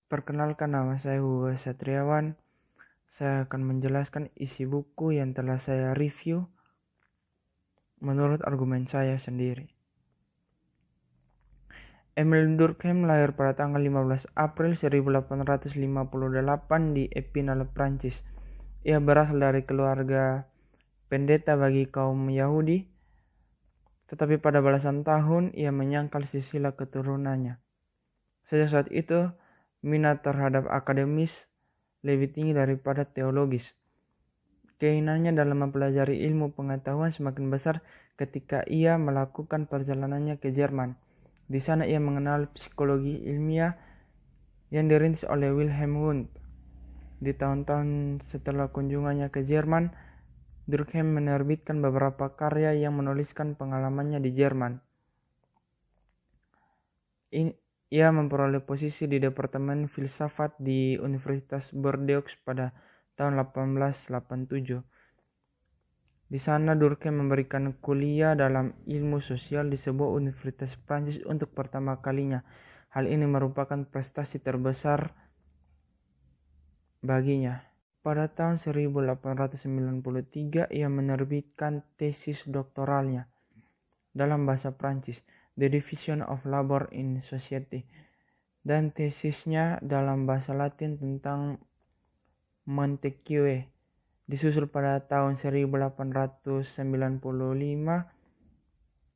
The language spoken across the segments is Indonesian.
Perkenalkan, nama saya Hugo Satriawan. Saya akan menjelaskan isi buku yang telah saya review menurut argumen saya sendiri. Emile Durkheim lahir pada tanggal 15 April 1858 di Epinal, Prancis. Ia berasal dari keluarga pendeta bagi kaum Yahudi, tetapi pada belasan tahun ia menyangkal silsilah keturunannya. Sejak saat itu, minat terhadap akademis lebih tinggi daripada teologis. Keinginannya dalam mempelajari ilmu pengetahuan semakin besar ketika ia melakukan perjalanannya ke Jerman. Di sana ia mengenal psikologi ilmiah yang dirintis oleh Wilhelm Wundt. Di tahun-tahun setelah kunjungannya ke Jerman, Durkheim menerbitkan beberapa karya yang menuliskan pengalamannya di Jerman. Ia memperoleh posisi di Departemen Filsafat di Universitas Bordeaux pada tahun 1887. Di sana Durkheim memberikan kuliah dalam ilmu sosial di sebuah universitas Prancis untuk pertama kalinya. Hal ini merupakan prestasi terbesar baginya. Pada tahun 1893 ia menerbitkan tesis doktoralnya dalam bahasa Prancis, The Division of Labor in Society, dan tesisnya dalam bahasa Latin tentang Montesquieu. Disusul pada tahun 1895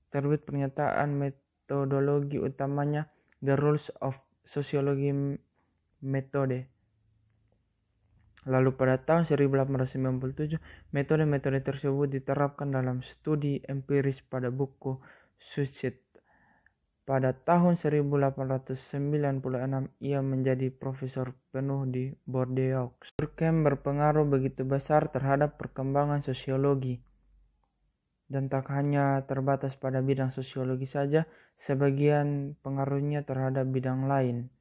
terbit pernyataan metodologi utamanya, The Rules of Sociology Methode. Lalu pada tahun 1897 metode-metode tersebut diterapkan dalam studi empiris pada buku Suicide. Pada tahun 1896 ia menjadi profesor penuh di Bordeaux. Durkheim berpengaruh begitu besar terhadap perkembangan sosiologi, dan tak hanya terbatas pada bidang sosiologi saja, sebagian pengaruhnya terhadap bidang lain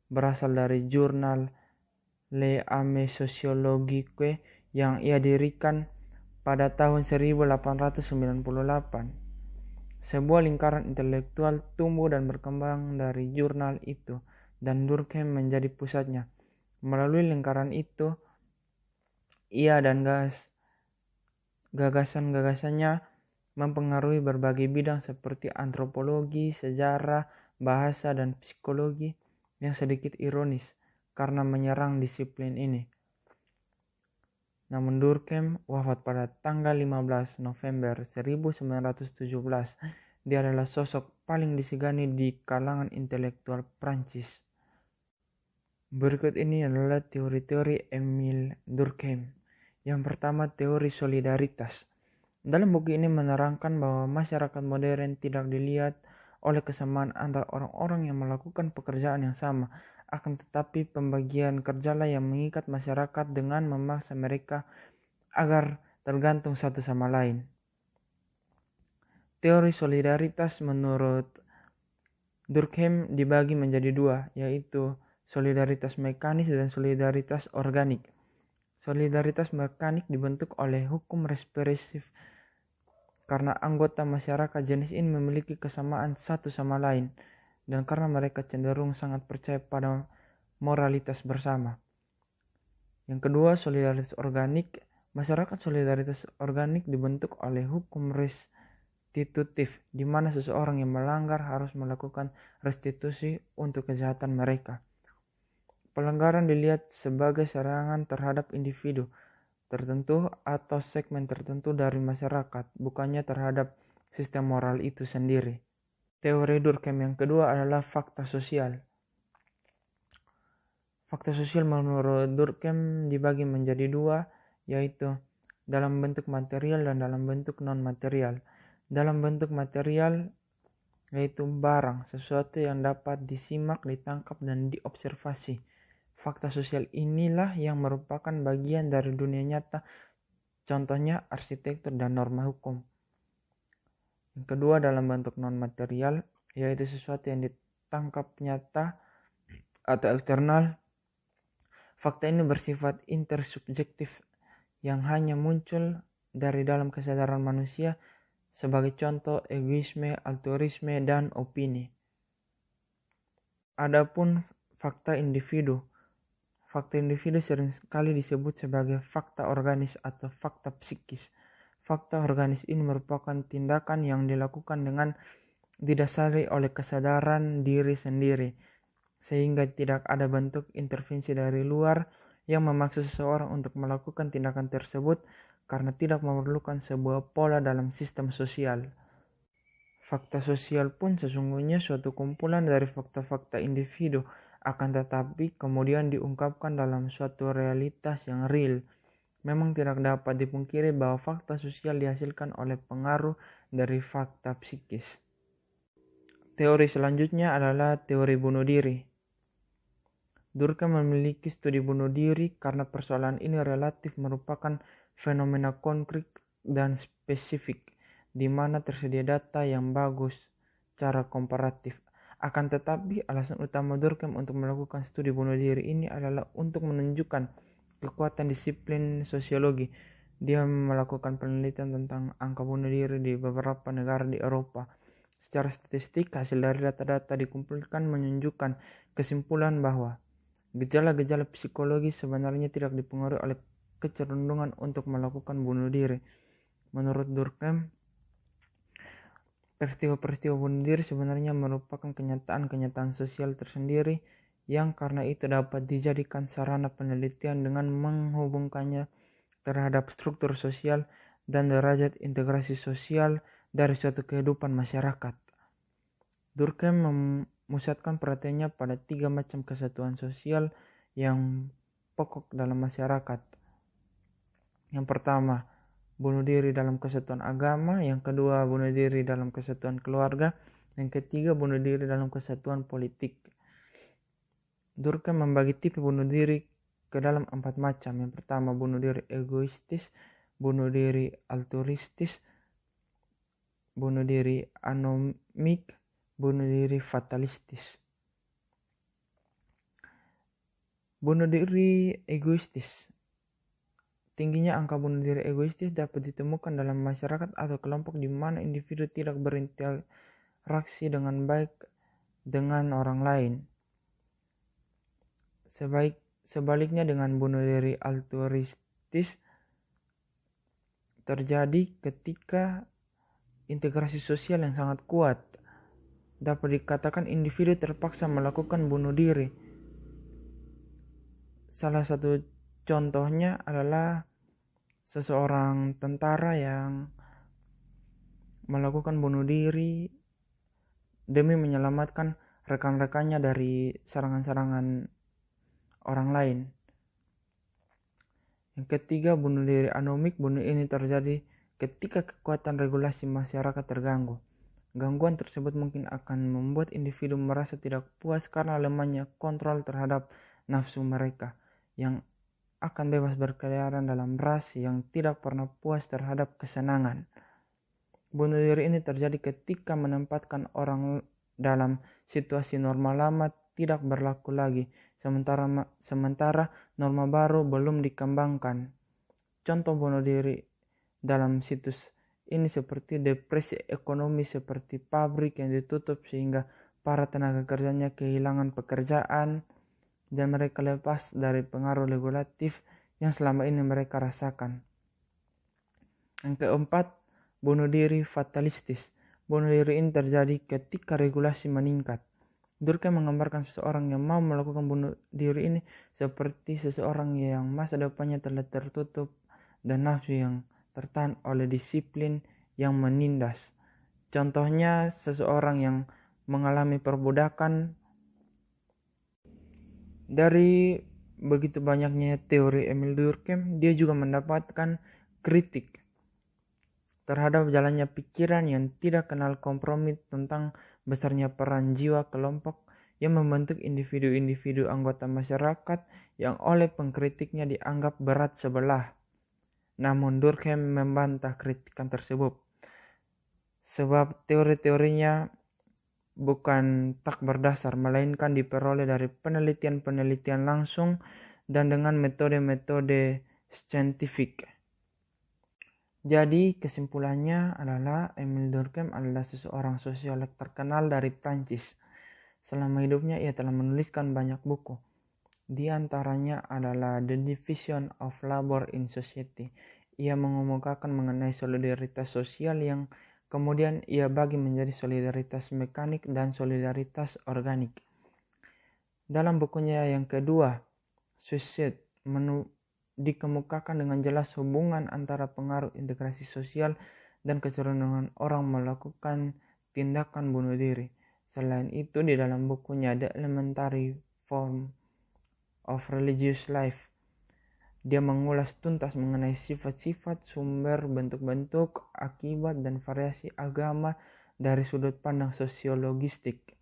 berasal dari jurnal Le Ame Sociologique yang ia dirikan pada tahun 1898. Sebuah lingkaran intelektual tumbuh dan berkembang dari jurnal itu, dan Durkheim menjadi pusatnya. Melalui lingkaran itu, ia dan gagasan-gagasannya mempengaruhi berbagai bidang seperti antropologi, sejarah, bahasa, dan psikologi, yang sedikit ironis karena menyerang disiplin ini. Namun Durkheim wafat pada tanggal 15 November 1917. Dia adalah sosok paling disegani di kalangan intelektual Prancis. Berikut ini adalah teori-teori Emile Durkheim. Yang pertama, teori solidaritas. Dalam buku ini menerangkan bahwa masyarakat modern tidak dilihat oleh kesamaan antara orang-orang yang melakukan pekerjaan yang sama, akan tetapi pembagian kerjalah yang mengikat masyarakat dengan memaksa mereka agar tergantung satu sama lain. Teori solidaritas menurut Durkheim dibagi menjadi dua, yaitu solidaritas mekanis dan solidaritas organik. Solidaritas mekanik dibentuk oleh hukum represif karena anggota masyarakat jenis ini memiliki kesamaan satu sama lain, dan karena mereka cenderung sangat percaya pada moralitas bersama. Yang kedua, solidaritas organik. Masyarakat solidaritas organik dibentuk oleh hukum restitutif, di mana seseorang yang melanggar harus melakukan restitusi untuk kejahatan mereka. Pelanggaran dilihat sebagai serangan terhadap individu tertentu atau segmen tertentu dari masyarakat, bukannya terhadap sistem moral itu sendiri. Teori Durkheim yang kedua adalah fakta sosial. Fakta sosial menurut Durkheim dibagi menjadi dua, yaitu dalam bentuk material dan dalam bentuk non-material. Dalam bentuk material yaitu barang, sesuatu yang dapat disimak, ditangkap, dan diobservasi. Fakta sosial inilah yang merupakan bagian dari dunia nyata, contohnya arsitektur dan norma hukum. Yang kedua, dalam bentuk non-material, yaitu sesuatu yang ditangkap nyata atau eksternal. Fakta ini bersifat intersubjektif yang hanya muncul dari dalam kesadaran manusia, sebagai contoh egoisme, altruisme, dan opini. Adapun fakta individu. Fakta individu sering sekali disebut sebagai fakta organis atau fakta psikis. Fakta organis ini merupakan tindakan yang dilakukan dengan didasari oleh kesadaran diri sendiri, sehingga tidak ada bentuk intervensi dari luar yang memaksa seseorang untuk melakukan tindakan tersebut karena tidak memerlukan sebuah pola dalam sistem sosial. Fakta sosial pun sesungguhnya suatu kumpulan dari fakta-fakta individu, akan tetapi kemudian diungkapkan dalam suatu realitas yang real. Memang tidak dapat dipungkiri bahwa fakta sosial dihasilkan oleh pengaruh dari fakta psikis. Teori selanjutnya adalah teori bunuh diri. Durkheim memiliki studi bunuh diri karena persoalan ini relatif merupakan fenomena konkret dan spesifik, di mana tersedia data yang bagus secara komparatif. Akan tetapi, alasan utama Durkheim untuk melakukan studi bunuh diri ini adalah untuk menunjukkan kekuatan disiplin sosiologi. Dia melakukan penelitian tentang angka bunuh diri di beberapa negara di Eropa. Secara statistik, hasil dari data-data dikumpulkan menunjukkan kesimpulan bahwa gejala-gejala psikologi sebenarnya tidak dipengaruhi oleh kecenderungan untuk melakukan bunuh diri. Menurut Durkheim, peristiwa-peristiwa bunuh diri sebenarnya merupakan kenyataan-kenyataan sosial tersendiri yang karena itu dapat dijadikan sarana penelitian dengan menghubungkannya terhadap struktur sosial dan derajat integrasi sosial dari suatu kehidupan masyarakat. Durkheim memusatkan perhatiannya pada 3 macam kesatuan sosial yang pokok dalam masyarakat. Yang pertama, bunuh diri dalam kesatuan agama. Yang kedua, bunuh diri dalam kesatuan keluarga. Yang ketiga, bunuh diri dalam kesatuan politik. Durkheim membagi tipe bunuh diri ke dalam 4 macam. Yang pertama, bunuh diri egoistis, bunuh diri altruistis, bunuh diri anomik, bunuh diri fatalistis. Bunuh diri egoistis. Tingginya angka bunuh diri egoistis dapat ditemukan dalam masyarakat atau kelompok di mana individu tidak berinteraksi dengan baik dengan orang lain. Sebaliknya dengan bunuh diri altruistis terjadi ketika integrasi sosial yang sangat kuat. Dapat dikatakan individu terpaksa melakukan bunuh diri. Salah satu contohnya adalah seseorang tentara yang melakukan bunuh diri demi menyelamatkan rekan-rekannya dari serangan-serangan orang lain. Yang ketiga, bunuh diri anomik. Bunuh ini terjadi ketika kekuatan regulasi masyarakat terganggu. Gangguan tersebut mungkin akan membuat individu merasa tidak puas karena lemahnya kontrol terhadap nafsu mereka, yang akan bebas berkeliaran dalam ras yang tidak pernah puas terhadap kesenangan. Bunuh diri ini terjadi ketika menempatkan orang dalam situasi norma lama tidak berlaku lagi, sementara norma baru belum dikembangkan. Contoh bunuh diri dalam situs ini seperti depresi ekonomi, seperti pabrik yang ditutup sehingga para tenaga kerjanya kehilangan pekerjaan dan mereka lepas dari pengaruh regulatif yang selama ini mereka rasakan. Yang keempat, bunuh diri fatalistis. Bunuh diri ini terjadi ketika regulasi meningkat. Durkheim menggambarkan seseorang yang mau melakukan bunuh diri ini seperti seseorang yang masa depannya telah tertutup dan nafsu yang tertahan oleh disiplin yang menindas. Contohnya seseorang yang mengalami perbudakan. Dari begitu banyaknya teori Emil Durkheim, dia juga mendapatkan kritik terhadap jalannya pikiran yang tidak kenal kompromi tentang besarnya peran jiwa kelompok yang membentuk individu-individu anggota masyarakat yang oleh pengkritiknya dianggap berat sebelah. Namun Durkheim membantah kritikan tersebut, sebab teori-teorinya bukan tak berdasar, melainkan diperoleh dari penelitian-penelitian langsung dan dengan metode-metode saintifik. Jadi kesimpulannya adalah Emile Durkheim adalah seseorang sosiolog terkenal dari Prancis. Selama hidupnya ia telah menuliskan banyak buku. Di antaranya adalah The Division of Labor in Society. Ia mengemukakan mengenai solidaritas sosial yang kemudian ia bagi menjadi solidaritas mekanik dan solidaritas organik. Dalam bukunya yang kedua, Suicide, dikemukakan dengan jelas hubungan antara pengaruh integrasi sosial dan kecenderungan orang melakukan tindakan bunuh diri. Selain itu, di dalam bukunya The Elementary Form of Religious Life, dia mengulas tuntas mengenai sifat-sifat, sumber, bentuk-bentuk, akibat, dan variasi agama dari sudut pandang sosiologistik.